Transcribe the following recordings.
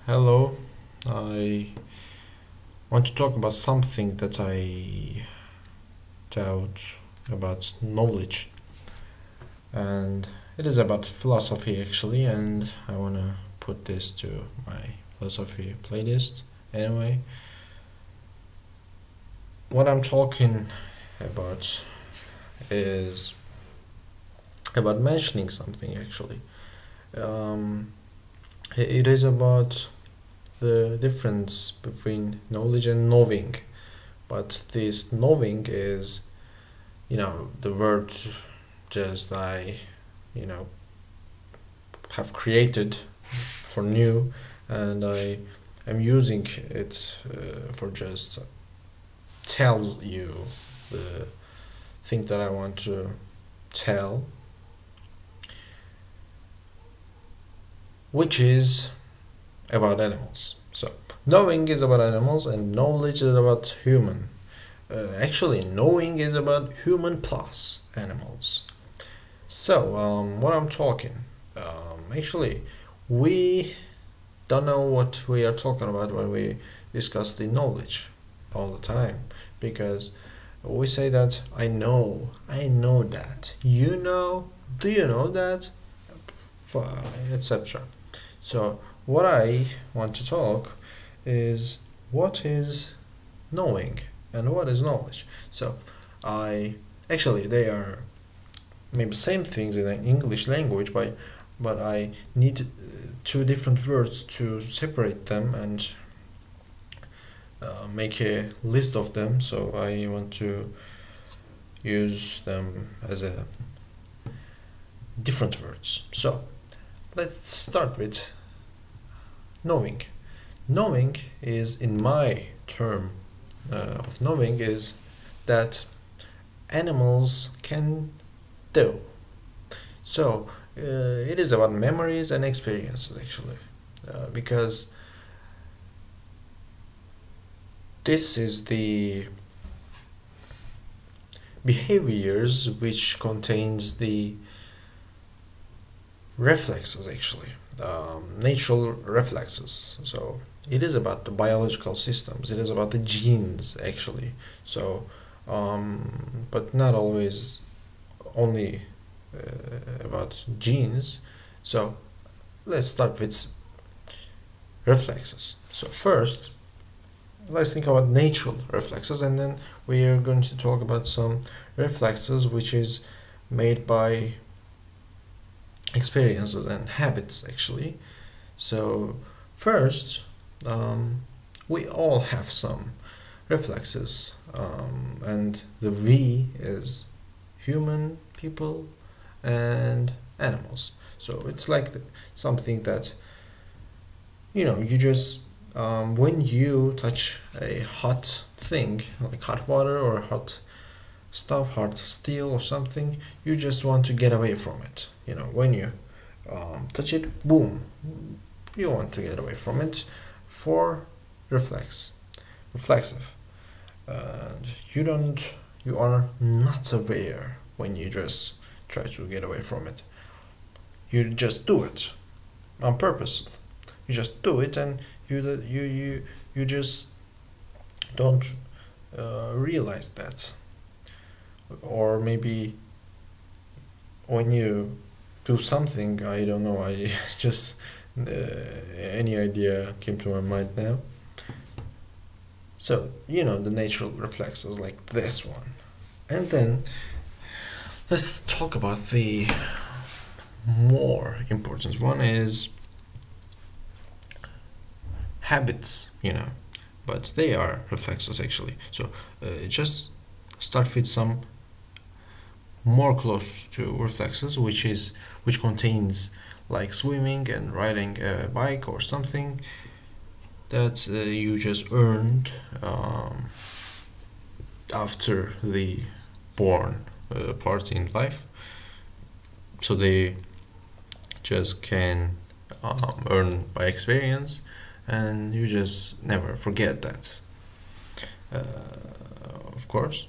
Hello, I want to talk about something that I doubt about knowledge, and it is about philosophy actually, and I want to put this to my philosophy playlist. Anyway, what I'm talking about is about mentioning something actually. Um, it is about the difference between knowledge and knowing. But this knowing is, the word just I, you know, have created for new, and I am using it for just tell you the thing that I want to tell, which is about animals. So knowing is about animals and knowledge is about human. Actually, knowing is about human plus animals. So what I'm talking, actually, we don't know what we are talking about when we discuss the knowledge all the time, because we say that I know that, you know, do you know that, etc. So what I want to talk is what is knowing and what is knowledge. So I actually they are maybe same things in the English language, but I need two different words to separate them and make a list of them. So I want to use them as a different words. So let's start with knowing. Knowing is, in my term of knowing, is that animals can do. So it is about memories and experiences actually, because this is the behaviors which contains the reflexes actually, natural reflexes. So it is about the biological systems, it is about the genes actually. So but not always only about genes. So let's start with reflexes. So first let's think about natural reflexes, and then we are going to talk about some reflexes which is made by experiences and habits actually. So first, we all have some reflexes, and the we is human, people, and animals. So it's like something that you just when you touch a hot thing like hot water or hot stuff, hot steel or something, you just want to get away from it. When you touch it, boom, you want to get away from it for reflexive. And you are not aware when you just try to get away from it. You just do it on purpose. You just do it, and you just don't realize that. Or maybe when you do something, I don't know, I just any idea came to my mind now. So the natural reflexes like this one. And then let's talk about the more important one is habits, but they are reflexes actually. So just start with some more close to reflexes, which contains like swimming and riding a bike or something that you just earned after the born part in life. So they just can earn by experience, and you just never forget that, of course.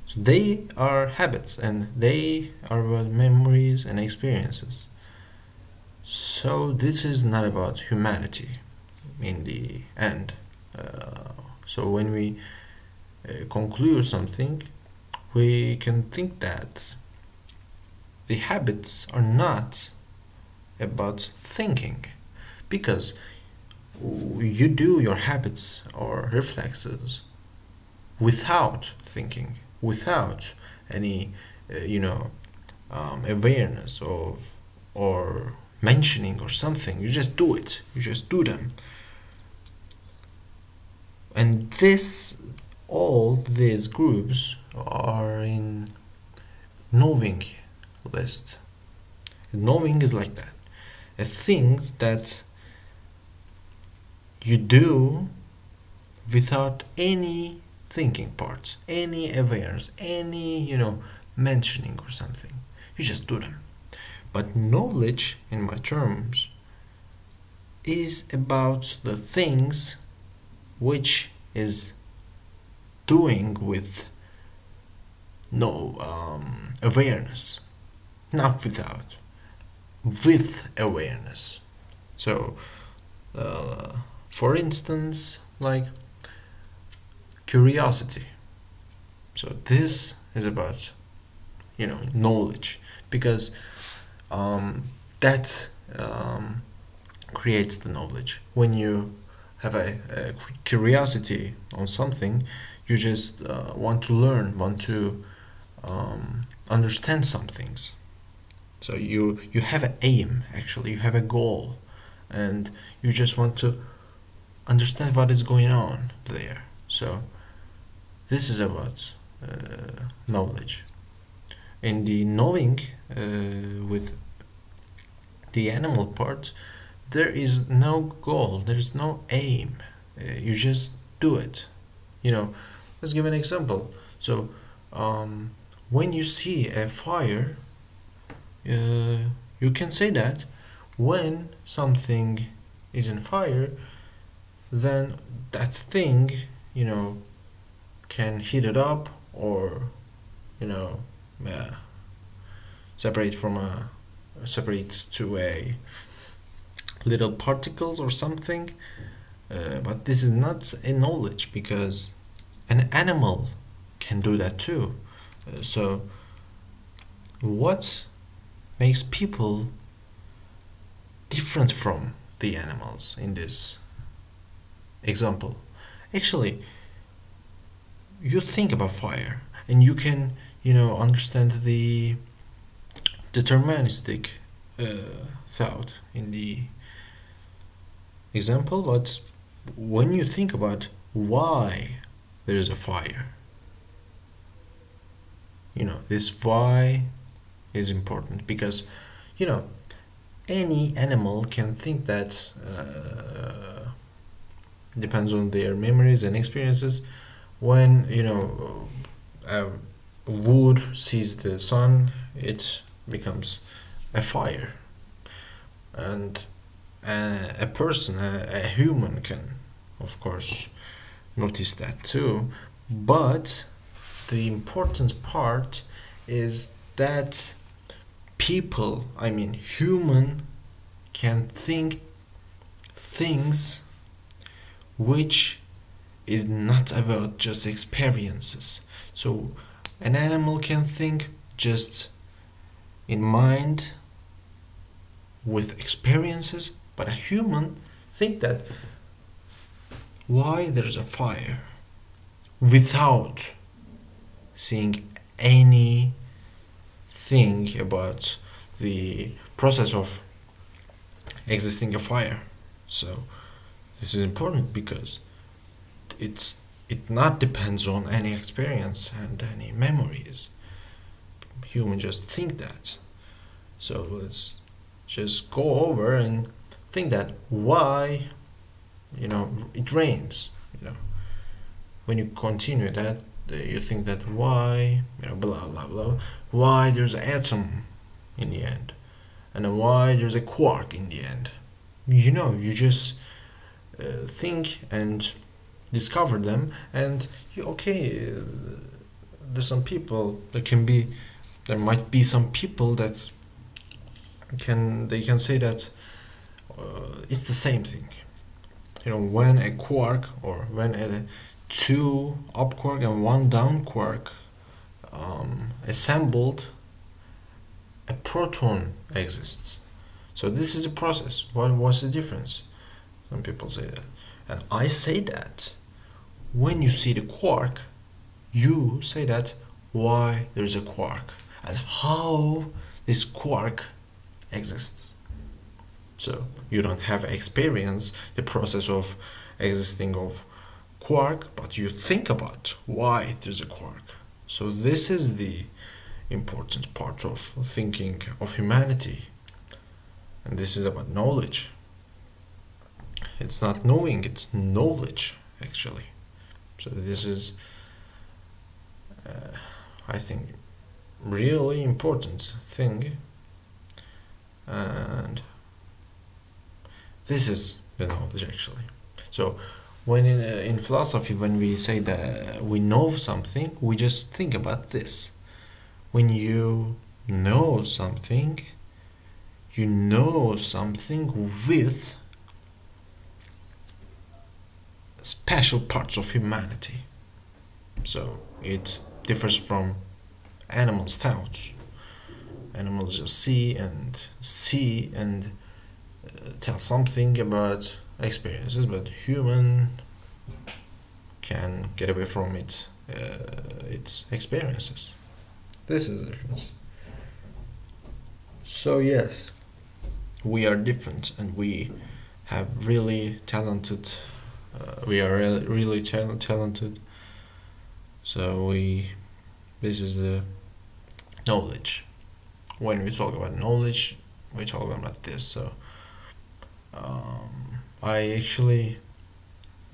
So they are habits, and they are about memories and experiences. So this is not about humanity. in the end. So when we conclude something, we can think that the habits are not about thinking, because you do your habits or reflexes without thinking, without any awareness of or mentioning or something. You just do it, you just do them. And all these groups are in knowing list. Knowing is like that. Things that you do without any thinking parts, any awareness, any mentioning or something. You just do them. But knowledge, in my terms, is about the things which is doing with no awareness, not without, with awareness. So for instance, like curiosity. So this is about knowledge, because that creates the knowledge. When you have a curiosity on something, you just want to learn, want to understand some things. So you have an aim, actually, you have a goal, and you just want to understand what is going on there. So this is about knowledge. In the knowing with the animal part, there is no goal, there is no aim. You just do it. Let's give an example. So when you see a fire, you can say that when something is in fire, then that thing can heat it up, or separate to a little particles or something. But this is not a knowledge, because an animal can do that too. So what makes people different from the animals in this example? Actually, you think about fire, and you can understand the deterministic thought in the example. But when you think about why there is a fire, this why is important, because any animal can think that, depends on their memories and experiences, when wood sees the sun, it becomes a fire. And a person, a human, can of course notice that too. But the important part is that people, human, can think things which is not about just experiences. So an animal can think just in mind with experiences, but a human think that why there's a fire without seeing anything about the process of existing a fire. So this is important, because it not depends on any experience and any memories. Humans just think that. So let's just go over and think that why it rains. When you continue that, you think that why blah blah blah, why there's an atom in the end, and then why there's a quark in the end. You just think and discover them, and there's some people there might be some people that they can say that it's the same thing. when a quark, or when a two up quark and one down quark assembled, a proton exists. So this is a process. What's the difference? Some people say that, and I say that when you see the quark, you say that why there's a quark and how this quark exists. So you don't have experience the process of existing of quark, but you think about why there's a quark. So this is the important part of thinking of humanity, and this is about knowledge. It's not knowing, it's knowledge actually. So this is I think really important thing, and this is the knowledge actually. So when in philosophy, when we say that we know something, we just think about this. When you know something with special parts of humanity. So it differs from animals' thoughts. Animals just see and tell something about experiences, but human can get away from its experiences. This is the difference. So yes, we are different, and we have really talented. We are really talented. So this is the knowledge. When we talk about knowledge, we talk about this. So I actually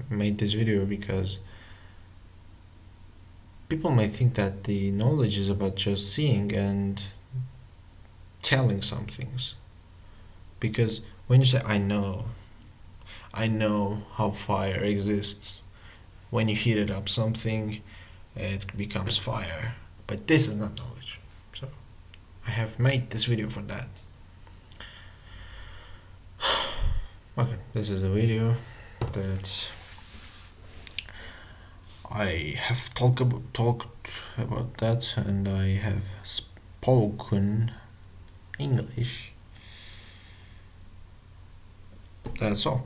made this video because people might think that the knowledge is about just seeing and telling some things. Because when you say I know how fire exists. When you heat it up something, it becomes fire. But this is not knowledge. So I have made this video for that. Okay, this is a video that I have talked about that, and I have spoken English. That's all.